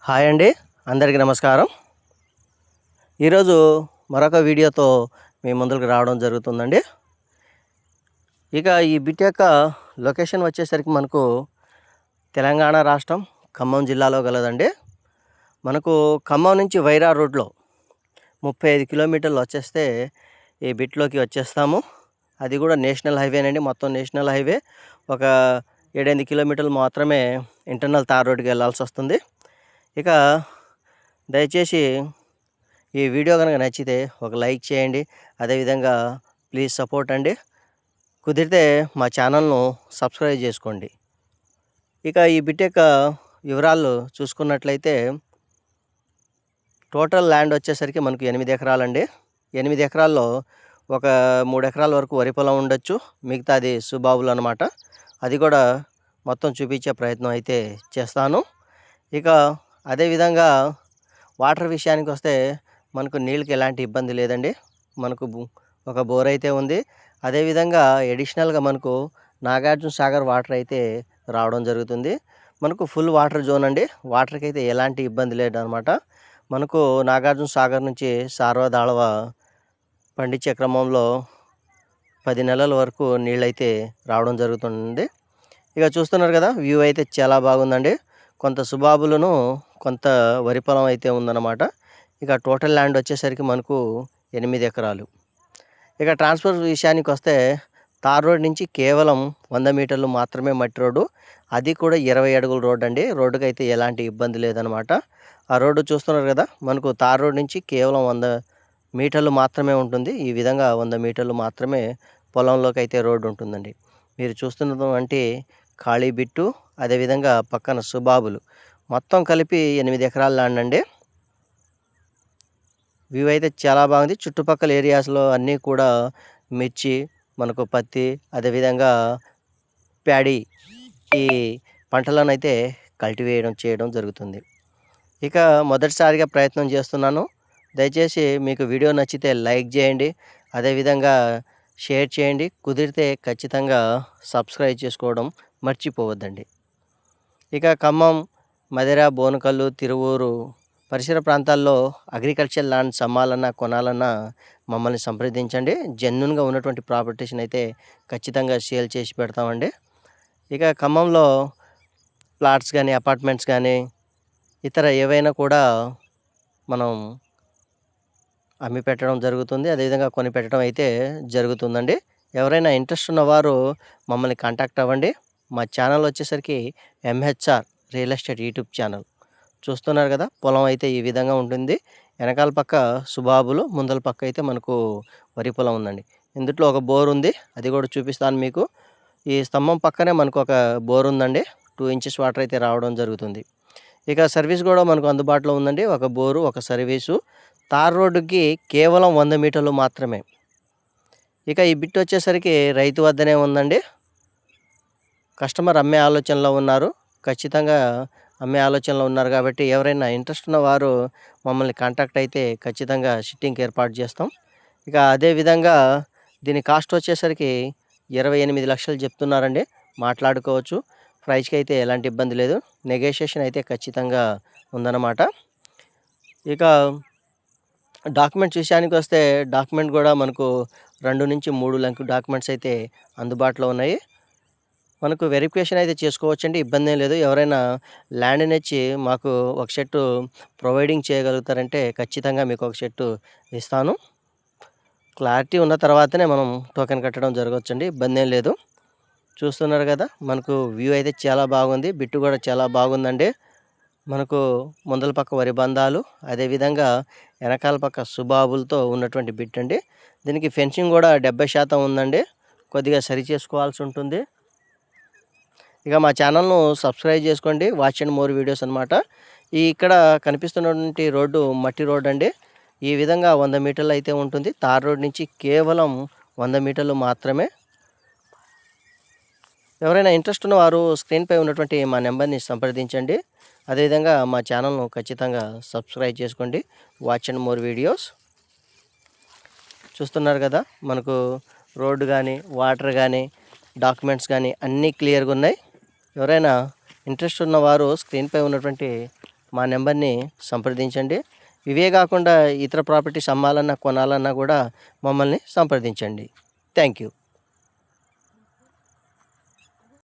Hi అండి, అందరికీ నమస్కారం. ఈరోజు మరొక వీడియోతో మీ ముందుకు రావడం జరుగుతుందండి. ఇక ఈ బిట్ యొక్క లొకేషన్ వచ్చేసరికి మనకు తెలంగాణ రాష్ట్రం ఖమ్మం జిల్లాలో గలదండి. మనకు ఖమ్మం నుంచి వైరా రోడ్లో 35 కిలోమీటర్లు వచ్చేస్తే ఈ బిట్లోకి వచ్చేస్తాము. అది కూడా నేషనల్ హైవేనండి, మొత్తం నేషనల్ హైవే. ఒక 7-8 కిలోమీటర్లు మాత్రమే ఇంటర్నల్ తార్ రోడ్డుకి వెళ్ళాల్సి వస్తుంది. ఇక దయచేసి ఈ వీడియో కనుక నచ్చితే ఒక లైక్ చేయండి. అదేవిధంగా ప్లీజ్ సపోర్ట్ అండి. కుదిరితే మా ఛానల్ను సబ్స్క్రైబ్ చేసుకోండి. ఇక ఈ బిట్ యొక్క వివరాలు చూసుకున్నట్లయితే టోటల్ ల్యాండ్ వచ్చేసరికి మనకు 8 ఎకరాలండి. 8 ఎకరాల్లో ఒక 3 ఎకరాల వరకు వరి పొలం ఉండొచ్చు, మిగతాది సుబాబులు అనమాట. అది కూడా మొత్తం చూపించే ప్రయత్నం అయితే చేస్తాను. ఇక అదేవిధంగా వాటర్ విషయానికి వస్తే మనకు నీళ్ళకి ఎలాంటి ఇబ్బంది లేదండి. మనకు ఒక బోర్ అయితే ఉంది. అదేవిధంగా ఎడిషనల్గా మనకు నాగార్జున సాగర్ వాటర్ అయితే రావడం జరుగుతుంది. మనకు ఫుల్ వాటర్ జోన్ అండి. వాటర్కి అయితే ఎలాంటి ఇబ్బంది లేదనమాట. మనకు నాగార్జున సాగర్ నుంచి సార్వదాళవ పండించే క్రమంలో 10 నెలల వరకు నీళ్ళైతే రావడం జరుగుతుంది. ఇక చూస్తున్నారు కదా, వ్యూ అయితే చాలా బాగుందండి. కొంత సుబాబులను, కొంత వరి పొలం అయితే ఉందన్నమాట. ఇక టోటల్ ల్యాండ్ వచ్చేసరికి మనకు 8 ఎకరాలు. ఇక ట్రాన్స్ఫర్ విషయానికి వస్తే తార్ రోడ్ నుంచి కేవలం 100 మీటర్లు మాత్రమే మట్టి రోడ్డు, అది కూడా 20 అడుగుల రోడ్డు అండి. రోడ్డుకి అయితే ఎలాంటి ఇబ్బంది లేదనమాట. ఆ రోడ్డు చూస్తున్నారు కదా, మనకు తార్ రోడ్ నుంచి కేవలం 100 మీటర్లు మాత్రమే ఉంటుంది. ఈ విధంగా 100 మీటర్లు మాత్రమే పొలంలోకి అయితే రోడ్డు ఉంటుందండి. మీరు చూస్తున్నటువంటి ఖాళీ బిట్టు, అదేవిధంగా పక్కన సుబాబులు, మొత్తం కలిపి 8 ఎకరాల ల్యాండ్ అండి. వ్యూ అయితే చాలా బాగుంది. చుట్టుపక్కల ఏరియాస్లో అన్నీ కూడా మిర్చి, మనకు పత్తి, అదేవిధంగా ప్యాడీ, ఈ పంటలను అయితే కల్టివేయడం చేయడం జరుగుతుంది. ఇక మొదటిసారిగా ప్రయత్నం చేస్తున్నాను. దయచేసి మీకు వీడియో నచ్చితే లైక్ చేయండి, అదేవిధంగా షేర్ చేయండి. కుదిరితే ఖచ్చితంగా సబ్స్క్రైబ్ చేసుకోవడం మర్చిపోవద్దండి. ఇక ఖమ్మం, మధిర, బోనకల్లు, తిరువూరు పరిసర ప్రాంతాల్లో అగ్రికల్చర్ ల్యాండ్స్ అమ్మాలన్నా కొనాలన్నా మమ్మల్ని సంప్రదించండి. జెన్యూన్గా ఉన్నటువంటి ప్రాపర్టీస్ని అయితే ఖచ్చితంగా సేల్ చేసి పెడతామండి. ఇక ఖమ్మంలో ప్లాట్స్ కానీ, అపార్ట్మెంట్స్ కానీ, ఇతర ఏవైనా కూడా మనం అమ్మి పెట్టడం జరుగుతుంది, అదేవిధంగా కొని పెట్టడం అయితే జరుగుతుందండి. ఎవరైనా ఇంట్రెస్ట్ ఉన్నవారు మమ్మల్ని కాంటాక్ట్ అవ్వండి. మా ఛానల్ వచ్చేసరికి MHR real estate YouTube channel. చూస్తున్నారు కదా, పొలం అయితే ఈ విధంగా ఉంటుంది. వెనకాల పక్క సుబాబులు, ముందల పక్క అయితే మనకు వరి పొలం ఉందండి. ఇందులో ఒక బోర్ ఉంది, అది కూడా చూపిస్తాను మీకు. ఈ స్తంభం పక్కనే మనకు ఒక బోర్ ఉందండి. 2 ఇంచెస్ వాటర్ అయితే రావడం జరుగుతుంది. ఇక సర్వీస్ కూడా మనకు అందుబాటులో ఉందండి. ఒక బోరు, ఒక సర్వీసు. తార్ రోడ్డుకి కేవలం 100 మీటర్లు మాత్రమే. ఇక ఈ బిట్ వచ్చేసరికి రైతు వద్దనే ఉందండి. కస్టమర్ అమ్మే ఆలోచనలో ఉన్నారు, ఖచ్చితంగా అమ్మే ఆలోచనలో ఉన్నారు కాబట్టి ఎవరైనా ఇంట్రెస్ట్ ఉన్న వారు మమ్మల్ని కాంటాక్ట్ అయితే ఖచ్చితంగా సిట్టింగ్కి ఏర్పాటు చేస్తాం. ఇక అదేవిధంగా దీని కాస్ట్ వచ్చేసరికి 28 లక్షలు చెప్తున్నారండి. మాట్లాడుకోవచ్చు. ప్రైస్కి అయితే ఎలాంటి ఇబ్బంది లేదు, నెగోషియేషన్ అయితే ఖచ్చితంగా ఉందన్నమాట. ఇక డాక్యుమెంట్స్ విషయానికి వస్తే డాక్యుమెంట్ కూడా మనకు 2 నుంచి 3 లంక్ డాక్యుమెంట్స్ అయితే అందుబాటులో ఉన్నాయి. మనకు వెరిఫికేషన్ అయితే చేసుకోవచ్చండి, ఇబ్బంది ఏం లేదు. ఎవరైనా ల్యాండ్ని ఇచ్చి మాకు ఒక సెట్టు ప్రొవైడింగ్ చేయగలుగుతారంటే ఖచ్చితంగా మీకు ఒక సెట్టు ఇస్తాను. క్లారిటీ ఉన్న తర్వాతనే మనం టోకెన్ కట్టడం జరగవచ్చండి, ఇబ్బంది ఏం లేదు. చూస్తున్నారు కదా, మనకు వ్యూ అయితే చాలా బాగుంది. బిట్టు కూడా చాలా బాగుందండి. మనకు ముందల పక్క వరి బంధాలు, అదేవిధంగా వెనకాల పక్క సుబాబులతో ఉన్నటువంటి బిట్ అండి. దీనికి ఫెన్సింగ్ కూడా 70% ఉందండి, కొద్దిగా సరి చేసుకోవాల్సి ఉంటుంది. ఇక మా ఛానల్ను సబ్స్క్రైబ్ చేసుకోండి. వాచ్ అండ్ మోర్ వీడియోస్ అనమాట. ఈ ఇక్కడ కనిపిస్తున్నటువంటి రోడ్డు మట్టి రోడ్ అండి. ఈ విధంగా 100 మీటర్లు అయితే ఉంటుంది. తార్ రోడ్ నుంచి కేవలం 100 మీటర్లు మాత్రమే. ఎవరైనా ఇంట్రెస్ట్ ఉన్న వారు స్క్రీన్పై ఉన్నటువంటి మా నెంబర్ని సంప్రదించండి. అదేవిధంగా మా ఛానల్ను ఖచ్చితంగా సబ్స్క్రైబ్ చేసుకోండి. Watch and more videos. చూస్తున్నారు కదా, మనకు రోడ్డు కానీ, వాటర్ కానీ, డాక్యుమెంట్స్ కానీ అన్నీ క్లియర్గా ఉన్నాయి. ఎవరైనా ఇంట్రెస్ట్ ఉన్నవారు స్క్రీన్పై ఉన్నటువంటి మా నెంబర్ని సంప్రదించండి. ఇవే కాకుండా ఇతర ప్రాపర్టీస్ అమ్మాలన్నా, కొనాలన్నా కూడా మమ్మల్ని సంప్రదించండి. Thank you.